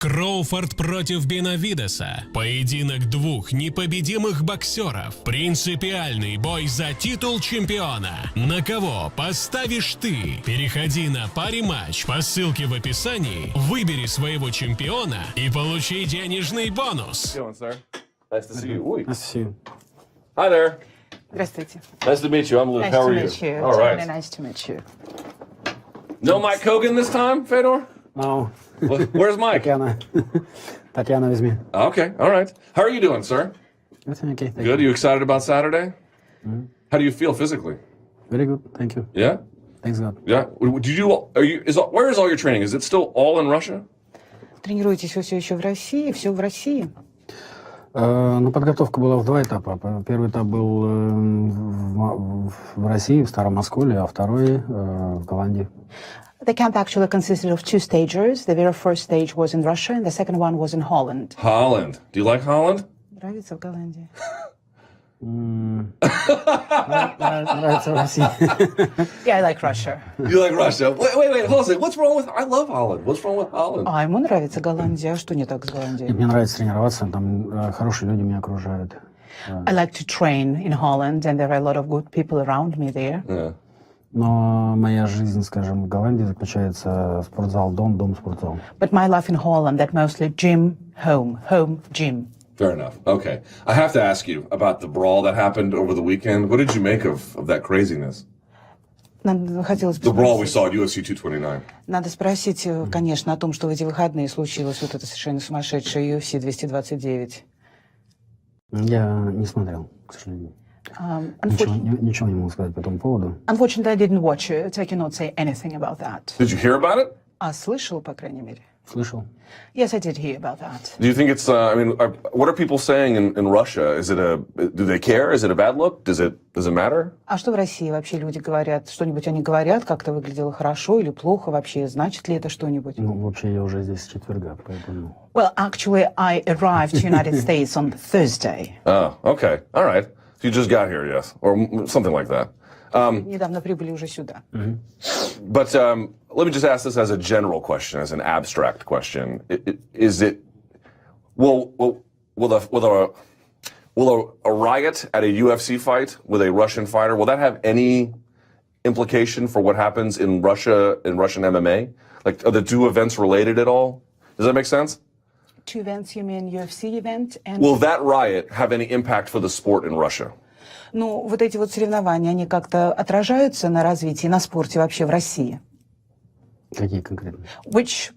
Кроуфорд против Бенавидеса. Поединок двух непобедимых боксеров. Принципиальный бой за титул чемпиона. На кого поставишь ты? Переходи на пари-матч по ссылке в описании, выбери своего чемпиона и получи денежный бонус. Nice to see you. Nice to see you. Hi there. Здравствуйте. Nice to meet you. I'm Luke. Nice How to are you? meet you. All right. Really nice to meet you. No Mike Kogan this time, Fedor? No. Where's Mike? Tatiana with me. Okay, all right. How are you doing, sir? Everything okay, thank Good. you. You excited about Saturday? Mm-hmm. How do you feel physically? Very good, thank you. Yeah? Thanks God. Yeah. Where is all your training? Is it still all in Russia? Тренируетесь вы все еще в России? Все в России? Ну, подготовка была в два этапа. Первый этап был в России, в Старом Осколе, а второй в Голландии. The camp actually consisted of two stages. The very first stage was in Russia, and the second one was in Holland. Holland. Do you like Holland? Нравится в Голландии? Нравится в России. Yeah, I like Russia. You like Russia? Wait, hold on a second. What's wrong with... I love Holland. What's wrong with Holland? А ему нравится Голландия. А что не так с Голландией? Мне нравится тренироваться, там хорошие люди меня окружают. I like to train in Holland, and there are a lot of good people around me there. Yeah. Но моя жизнь, скажем, в Голландии заключается спортзал, дом, дом, спортзал. But my life in Holland, that mostly gym, home, home, gym. Fair enough. Okay. I have to ask you about the brawl that happened over the weekend. What did you make of that craziness? Хотелось бы The brawl we saw at UFC 229. Надо спросить, конечно, о том, что в эти выходные случилось вот это совершенно сумасшедшее UFC 229. Я не смотрел, к сожалению. Ничего не могу сказать по этому поводу. Unfortunately, I didn't watch it. I cannot say anything about that. Did you hear about it? А слышал, по крайней мере. Слышал. Yes, I did hear about that. Do you think it's, what are people saying in Russia? Do they care? Is it a bad look? Does it matter? А что в России вообще люди говорят? Что-нибудь они говорят? Как-то выглядело хорошо или плохо вообще? Значит ли это что-нибудь? Ну, вообще, я уже здесь с четверга, поэтому... Well, actually, I arrived to United States on Thursday. Oh, okay. All right. So you just got here, yes? Or something like that. Недавно прибыли уже сюда. But let me just ask this as a general question, as an abstract question. Will a riot at a UFC fight with a Russian fighter, will that have any implication for what happens in Russia, in Russian MMA? Like, are the two events related at all? Does that make sense? Two events, you mean UFC event and... Will that riot have any impact for the sport in Russia? Ну, вот эти вот соревнования, они как-то отражаются на развитии, на спорте вообще в России? Какие конкретно? Which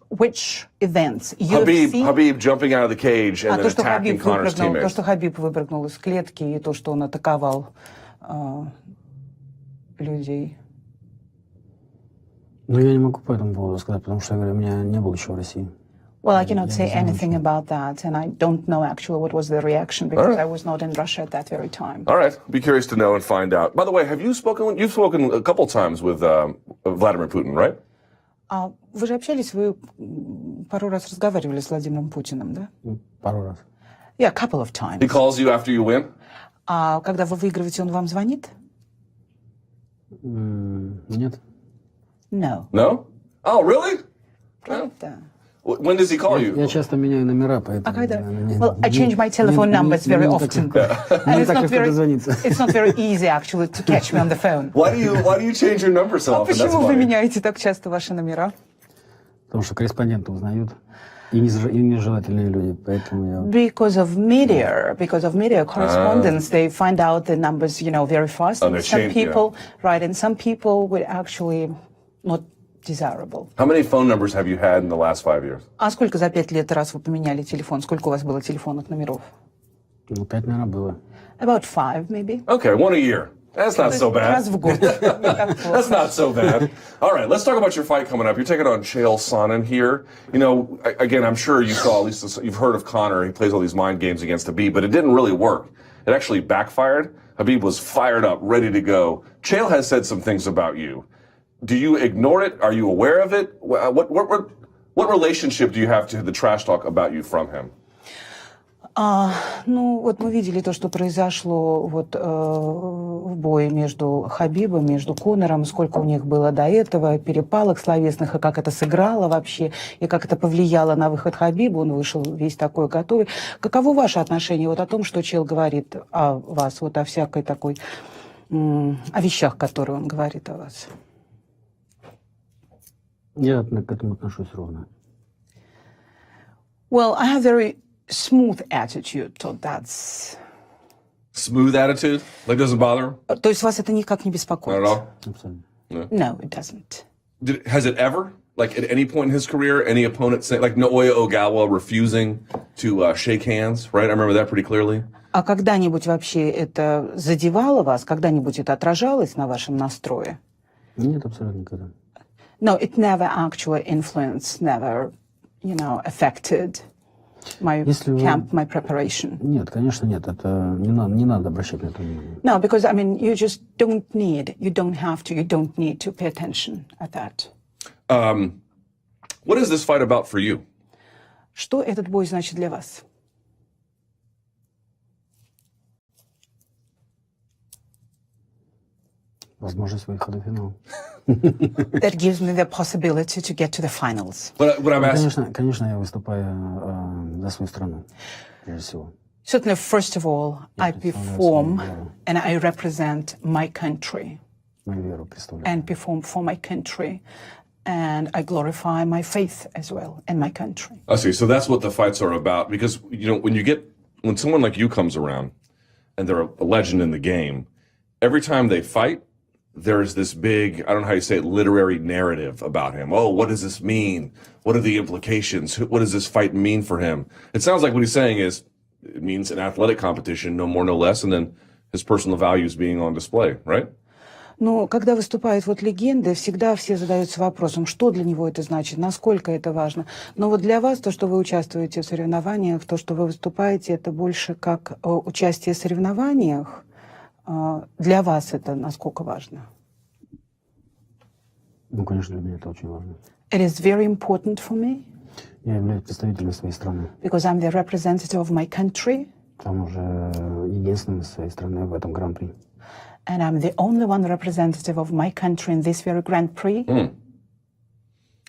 events? UFC? Habib jumping out of the cage and then attacking Connor's teammates. То, что Хабиб выпрыгнул из клетки, и то, что он атаковал людей. Ну, я не могу по этому поводу сказать, потому что, я говорю, у меня не было еще в России. Well, I cannot say anything about that, and I don't know actually what was the reaction because I was not in Russia at that very time. All right, be curious to know and find out. By the way, you've spoken a couple times with Vladimir Putin, right? Вы же общались, вы пару раз разговаривали с Владимиром Путиным, да? Пару раз. Yeah, a couple of times. He calls you after you win? А когда вы выигрываете, он вам звонит? Нет. No. No? Oh, really? Правда? When does he call you? Я часто меняю номера, поэтому... А когда? Well, I change my telephone numbers very often. And it's not very easy, actually, to catch me on the phone. Why do you change your number so А often? почему вы меняете так часто ваши номера? Потому что корреспонденты узнают, и нежелательные люди, поэтому я... Because of media correspondence, they find out the numbers, very fast. Oh, And some people, right, and some people would actually not desirable. How many phone numbers have you had in the last 5 years? А сколько за 5 лет раз вы поменяли телефон? Сколько у вас было телефонных номеров? Ну, 5, наверное, было. About 5, maybe. Okay, one a year. That's not so bad. Раз в год. That's not so bad. All right, let's talk about your fight coming up. You're taking on Chael Sonnen here. You know, again, I'm sure you saw, at least you've heard of Conor. He plays all these mind games against Habib, but it didn't really work. It actually backfired. Habib was fired up, ready to go. Chael has said some things about you. Do you ignore it? Are you aware of it? What relationship do you have to the trash talk about you from him? Ну, вот мы видели то, что произошло вот в бое между Хабибом, между Конором, сколько у них было до этого перепалок словесных, и как это сыграло вообще, и как это повлияло на выход Хабиба. Он вышел весь такой готовый. Каково ваше отношение вот о том, что чел говорит о вас, вот о всякой такой, о вещах, которые он говорит о вас? Я к этому отношусь ровно. Well, I have very smooth attitude, so that's... Smooth attitude? Like doesn't bother him? То есть вас это никак не беспокоит? Not at all? Абсолютно. No, it doesn't. Has it ever? Like at any point in his career, any opponent saying, like Naoya Ogawa refusing to shake hands, right? I remember that pretty clearly. А когда-нибудь вообще это задевало вас? Когда-нибудь это отражалось на вашем настрое? Нет, абсолютно никогда. No, it never actually influenced, never, affected my camp, my preparation. Нет, конечно, нет. Это не надо обращать на это внимание. No, because, you just don't need, you don't have to, you don't need to pay attention at that. What is this fight about for you? Что этот бой значит для вас? Возможность выхода в финал. That gives me the possibility to get to the finals. But I'm asking... Конечно, я выступаю за свою страну, прежде всего. Certainly, first of all, I perform and I represent my country. Мою веру представляю. And perform for my country. And I glorify my faith as well and my country. I see. So that's what the fights are about. Because, when someone like you comes around and they're a legend in the game, every time they fight, there's this big, I don't know how you say it, literary narrative about him. Oh, what does this mean? What are the implications? What does this fight mean for him? It sounds like what he's saying is, it means an athletic competition, no more, no less, and then his personal values being on display, right? Но когда выступают вот легенды, всегда все задаются вопросом, что для него это значит, насколько это важно. Но вот для вас то, что вы участвуете в соревнованиях, то, что вы выступаете, это больше как участие в соревнованиях. Для вас это насколько важно? Ну, конечно, для меня это очень важно. It is very important for me. Я являюсь представителем своей страны. Because I'm the representative of my country. К тому же единственным из своей страны в этом Гран-при. And I'm the only one representative of my country in this very Grand Prix.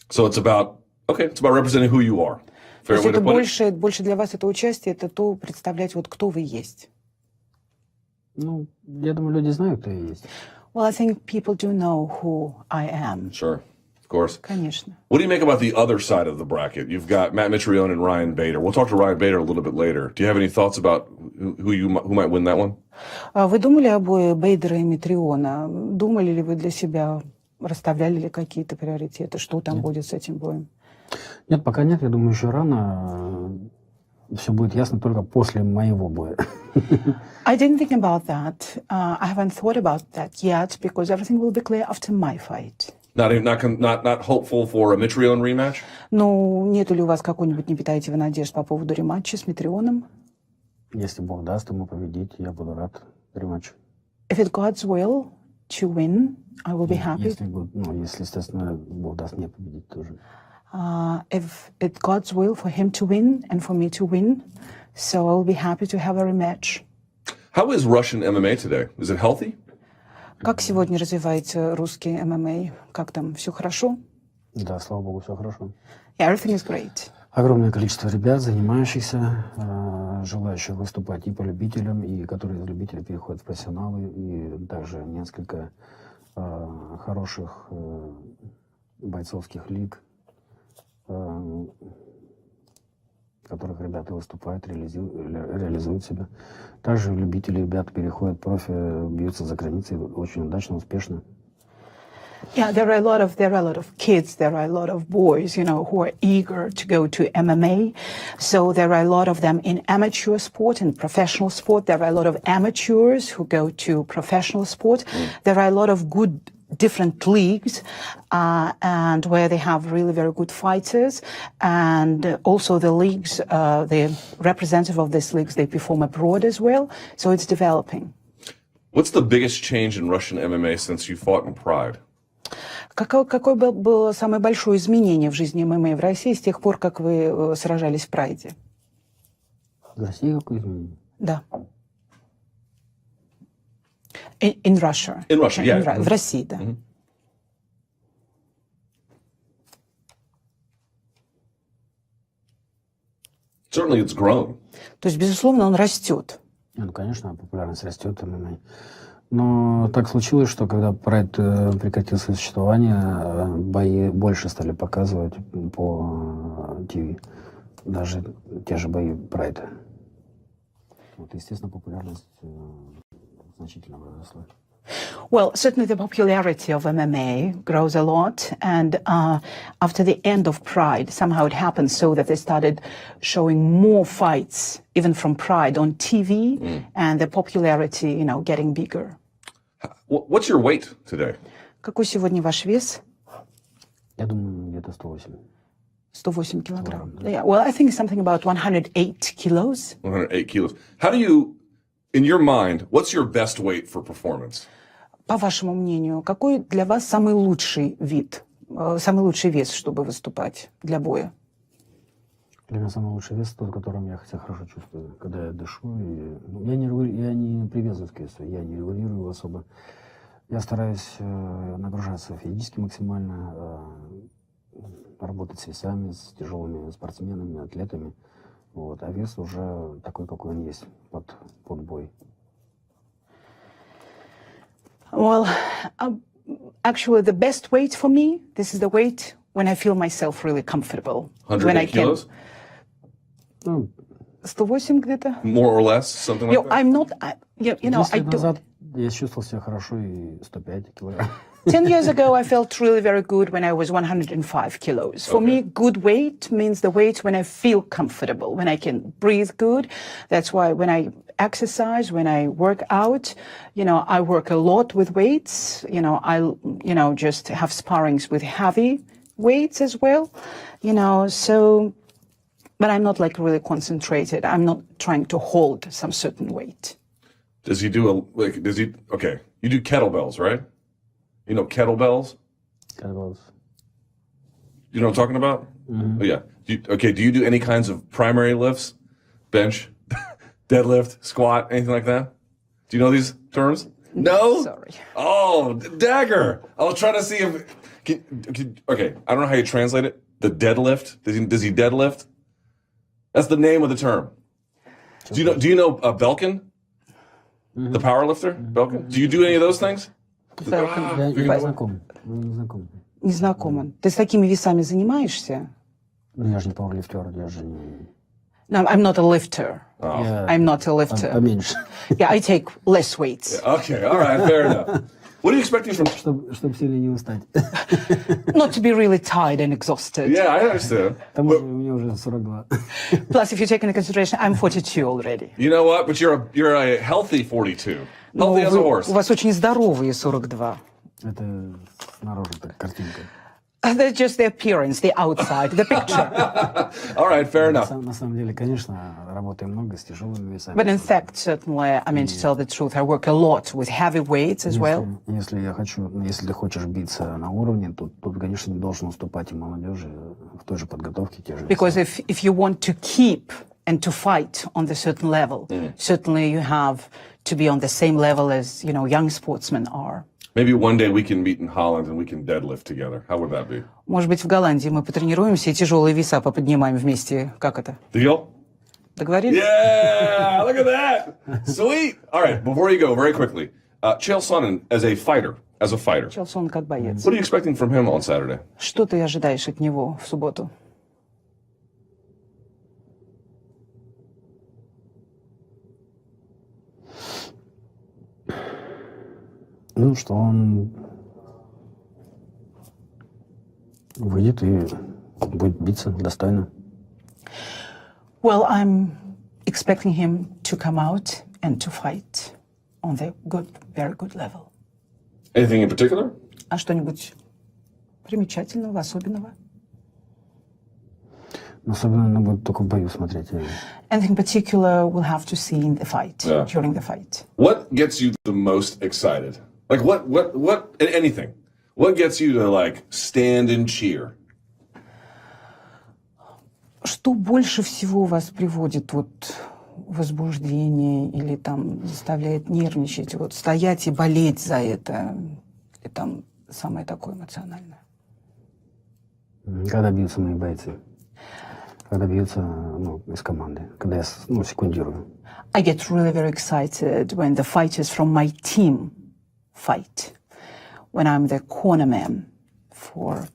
So it's about representing who you are. Fair way to put it? Больше для вас это участие, это то представлять, вот кто вы есть. Ну, я думаю, люди знают, кто я есть. Well, I think people do know who I am. Sure, of course. Конечно. What do you make about the other side of the bracket? You've got Matt Mitrione and Ryan Bader. We'll talk to Ryan Bader a little bit later. Do you have any thoughts about who might win that one? Вы думали об бое Бейдера и Митриона? Думали ли вы для себя, расставляли ли какие-то приоритеты? Что там будет с этим боем? Нет, пока нет. Я думаю, еще рано. Все будет ясно только после моего боя. I didn't think about that. I haven't thought about that yet because everything will be clear after my fight. Not hopeful for a Mitrione rematch? Ну, нету ли у вас какой-нибудь, не питаете вы надежд по поводу рематча с Митрионом? Если Бог даст ему победить, я буду рад рематчу. If it's God's will to win, I will be happy. Если, естественно, Бог даст мне победить тоже. If it's God's will for him to win and for me to win, so I'll be happy to have a rematch. How is Russian MMA today? Is it healthy? Как сегодня развивается русский ММА? Как там, все хорошо? Да, слава Богу, все хорошо. Yeah, everything is great. Огромное количество ребят, занимающихся, желающих выступать и по любителям, и которые из любителей переходят в профессионалы, и также несколько хороших бойцовских лиг, в которых ребята выступают, реализуют себя. Также любители ребят переходят в профи, бьются за границей очень удачно, успешно. Yeah, there are a lot of kids, there are a lot of boys, who are eager to go to MMA. So there are a lot of them in amateur sport and professional sport. There are a lot of amateurs who go to professional sport. There are a lot of good different leagues, and where they have really very good fighters. And also the leagues, the representative of these leagues, they perform abroad as well. So it's developing. What's the biggest change in Russian MMA since you fought in Pride? Какое было самое большое изменение в жизни ММА в России с тех пор, как вы сражались в Прайде? В России какое изменение? Да. In Russia. In Russia, yeah. В России, да. Certainly it's grown. То есть, безусловно, он растет. Ну, конечно, популярность растет. Но так случилось, что когда Pride прекратил свое существование, бои больше стали показывать по ТВ. Даже те же бои Pride. Вот, естественно, популярность значительно выросла. Well, certainly the popularity of MMA grows a lot, and after the end of Pride, somehow it happened so that they started showing more fights, even from Pride, on TV, and the popularity, getting bigger. What's your weight today? Какой сегодня ваш вес? Я думаю, где-то 108. 108 килограмм. Yeah, well, I think it's something about 108 kilos. 108 kilos. How do you, in your mind, what's your best weight for performance? По вашему мнению, какой для вас самый лучший самый лучший вес, чтобы выступать для боя? Для меня самый лучший вес тот, в котором я себя хорошо чувствую, когда я дышу. Я не привязываюсь к весу, я не регулирую его особо. Я стараюсь нагружаться физически максимально, работать с весами, с тяжелыми спортсменами, атлетами. Вот. А вес уже такой, какой он есть под бой. Well, actually, the best weight for me, this is the weight when I feel myself really comfortable. 108 kilos? 108 где-то. More or less, something like that? I'm not, I 10 лет don't. назад я чувствовал себя хорошо и 105 килограмм. 10 years ago, I felt really very good when I was 105 kilos. For me, good weight means the weight when I feel comfortable, when I can breathe good. That's why when I exercise, when I work out, I work a lot with weights. I just have sparrings with heavy weights as well. But I'm not like really concentrated. I'm not trying to hold some certain weight. Does he do okay, you do kettlebells, right? You know kettlebells? Kettlebells. You know what I'm talking about? Oh, yeah. Do you do any kinds of primary lifts? Bench, deadlift, squat, anything like that? Do you know these terms? No? Sorry. Oh, dagger. I was trying to see if... okay, I don't know how you translate it. The deadlift? Does he deadlift? That's the name of the term. Do you know Belkin? The power lifter? Belkin? Do you do any of those things? Я не знаком. Не знаком. Не знакома. Ты с такими весами занимаешься? Ну, я же не пауэрлифтер, я же не... No, I'm not a lifter. Я I'm not a lifter. поменьше. Yeah, I take less weights. Okay, all right, fair enough. What are you expecting from... Чтобы сильно не устать. Not to be really tired and exhausted. Yeah, I understand. Потому что мне уже 42. Plus, if you take into consideration, I'm 42 already. You know what? But you're a healthy 42. Healthy as a horse. У вас очень здоровые 42. Это снаружи так картинка. That's just the appearance, the outside, the picture. All right, fair enough. На самом деле, конечно, работаем много с тяжелыми весами. But in fact, certainly, I mean, to tell the truth, I work a lot with heavy weights as well. Если ты хочешь биться на уровне, то тут, конечно, не должен уступать и молодежи в той же подготовке, те же веса. Because if you want to keep and to fight on the certain level, certainly you have to be on the same level as, young sportsmen are. Maybe one day we can meet in Holland and we can deadlift together. How would that be? Может быть, в Голландии мы потренируемся и тяжелые веса поподнимаем вместе. Как это? Deal? Договорились? Yeah, look at that. Sweet. All right, before you go, very quickly, Chael Sonnen as a fighter. Челсон как боец. What are you expecting from him on Saturday? Что ты ожидаешь от него в субботу? Ну, что он выйдет и будет биться достойно. Well, I'm expecting him to come out and to fight on the very good level. Anything in particular? А что-нибудь примечательного, особенного? Особенно надо будет только в бою смотреть. Anything particular we'll have to see in the fight, Yeah. during the fight. What gets you the most excited? Like what anything. What gets you to like stand and cheer? Что больше всего вас приводит возбуждение или там заставляет нервничать, вот стоять и болеть за это, и там самое такое эмоциональное. Когда бьются мои бойцы. Когда бьются, ну, из команды. Когда я, ну, секундирую. I get really very excited when the fighters from my team fight. When I'm the corner man for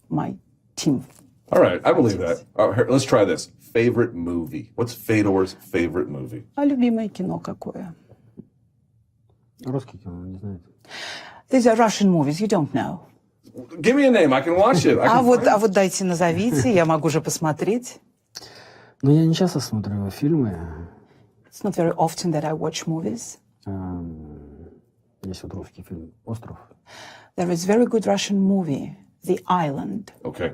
my team. All right, I believe that. All right, let's try this. Favorite movie. What's Fedor's favorite movie? А любимое кино какое? Русский кино, не знаете. These are Russian movies, you don't know. Give me a name, I can watch it. А вот дайте назовите, я могу же посмотреть. Ну, я не часто смотрю фильмы. It's not very often that I watch movies. Есть вот русский фильм «Остров». There is very good Russian movie, The Island. Okay.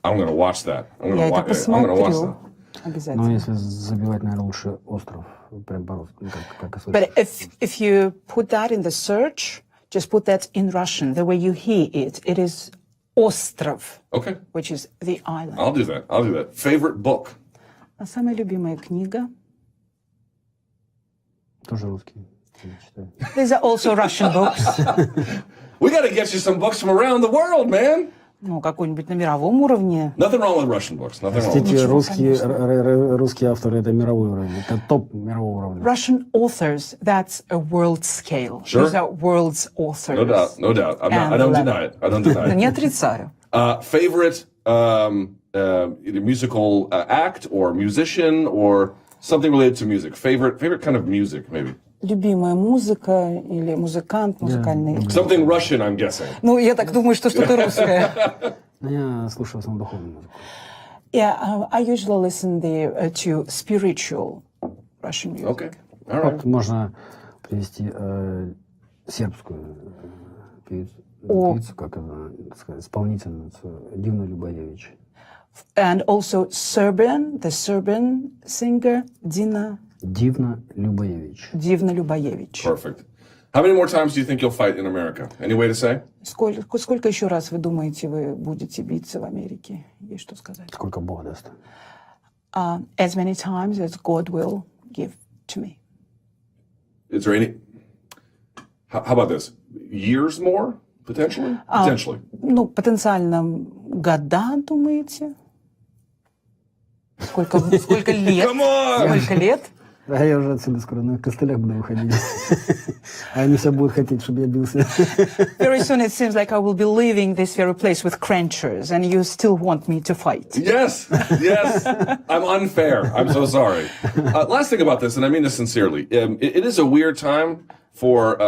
I'm going to watch that. Я это I'm going to watch посмотрю. that. Но Обязательно. если забивать, наверное, лучше «Остров», прям по-русски, ну, как и But слышно. if you put that in the search, just put that in Russian, the way you hear it, it is Остров, Okay. which is the island. I'll do that. I'll do that. Favorite book? А самая любимая книга? Тоже русский. Я читаю. These are also Russian books. We got to get you some books from around the world, man. Ну, какой-нибудь на мировом уровне. Nothing wrong with Russian books. Nothing wrong with Простите, Ничего, русские авторы — это мировой уровень. Это топ мирового уровня. Russian authors, that's a world scale. Sure. These are world's authors. No doubt. No doubt. I And don't level. deny it. I don't deny Не it. отрицаю. Favorite either musical act or musician or something related to music. Favorite kind of music, maybe. Любимая музыка или музыкант музыкальный. Something Russian, I'm guessing. Ну, я так думаю, что что-то русское. Но я слушаю в основном духовную музыку. Yeah, I usually listen to spiritual Russian music. Okay. All right. Вот можно привести сербскую певицу, как она сказать, исполнительницу Дивну Любаевич. And also the Serbian singer Dina Дивна Любаевич. Divna Ljubajević. Perfect. How many more times do you think you'll fight in America? Any way to say? Сколько еще раз вы думаете, вы будете биться в Америке? Есть что сказать? Сколько Бог даст. As many times as God will give to me. Is there any? How about this? Years more potentially? Potentially. Ну, потенциально года, думаете? Сколько лет? Come on! Сколько лет? А я уже отсюда скоро на костылях буду выходить. А они все будут хотеть, чтобы я бился. Very soon it seems like I will be leaving this very place with cranchers, and you still want me to fight. Yes, yes. I'm unfair. I'm so sorry. Last thing about this, and I mean this sincerely, it is a weird time for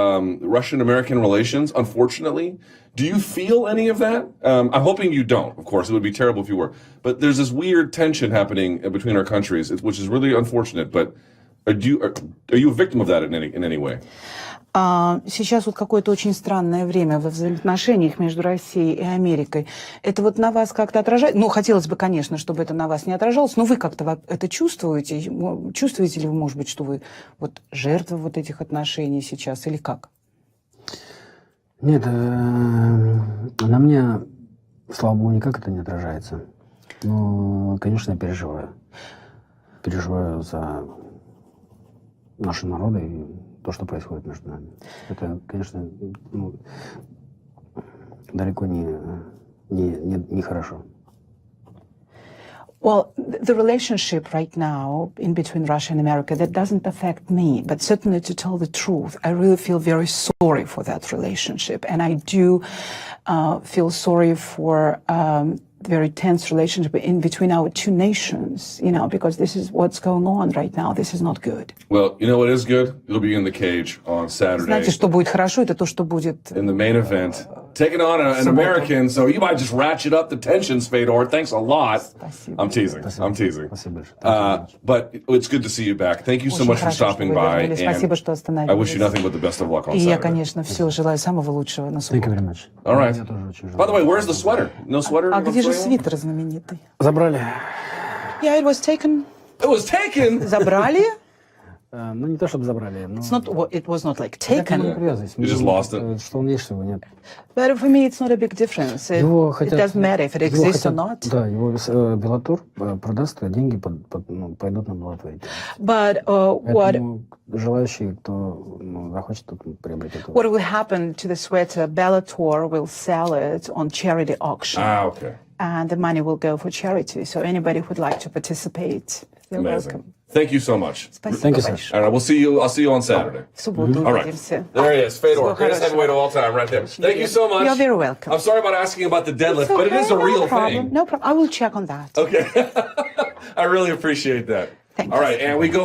Russian-American relations, unfortunately. Do you feel any of that? I'm hoping you don't, of course. It would be terrible if you were. But there's this weird tension happening between our countries, which is really unfortunate. But are you a victim of that in any way? Сейчас вот какое-то очень странное время во взаимоотношениях между Россией и Америкой. Это вот на вас как-то отражает? Ну, хотелось бы, конечно, чтобы это на вас не отражалось, но вы как-то это чувствуете? Чувствуете ли вы, может быть, что вы вот жертва вот этих отношений сейчас или как? Нет, на мне, слава богу, никак это не отражается. Но, конечно, я переживаю. Переживаю за наши народы и то, что происходит между нами. Это, конечно, далеко не хорошо. Well, the relationship right now in between Russia and America, that doesn't affect me. But certainly, to tell the truth, I really feel very sorry for that relationship. And I do feel sorry for very tense relationship in between our two nations, because this is what's going on right now. This is not good. Well, you know what is good? You'll be in the cage on Saturday. Знаете, что будет хорошо, это то, что будет... In the main event, taking on an American, so you might just ratchet up the tensions, Fedor. Thanks a lot. Спасибо. I'm teasing. I'm teasing. Спасибо большое. But it's good to see you back. Thank you so Очень much for хорошо, что stopping вы by. вернулись. Спасибо, что I остановились. wish you nothing but the best of luck on И я, Saturday. конечно, все желаю самого лучшего на Thank you субботу. very much. All right. Я тоже очень By the way, where's the sweater? No sweater? А You где же don't say? свитер знаменитый? Забрали. Yeah, it was taken. It was taken. Забрали? Ну, не то, чтобы забрали, но... It was not like Какая taken. привязанность? You just lost it? Что он есть, что его нет. But for me, it's not a big difference. It doesn't matter if it его exists or хотят- not. Да, его Беллатор продаст, а деньги пойдут на Беллатор. But what Поэтому желающие, кто захочет, тот приобретет его. what will happen to the sweater? Bellator will sell it on charity auction, Okay. and the money will go for charity. So anybody who would like to participate, you're Amazing. welcome. Thank you so much. Thank you, sir. All right, I'll see you on Saturday. В субботу All right. увидимся. There he is, Fedor, Всего greatest хорошего. heavyweight of all time, right there. Thank you so much. You're very welcome. I'm sorry about asking about the deadlift, It's but it is a okay, real no problem. thing. No problem. I will check on that. Okay. I really appreciate that. Thank All you. right, and we go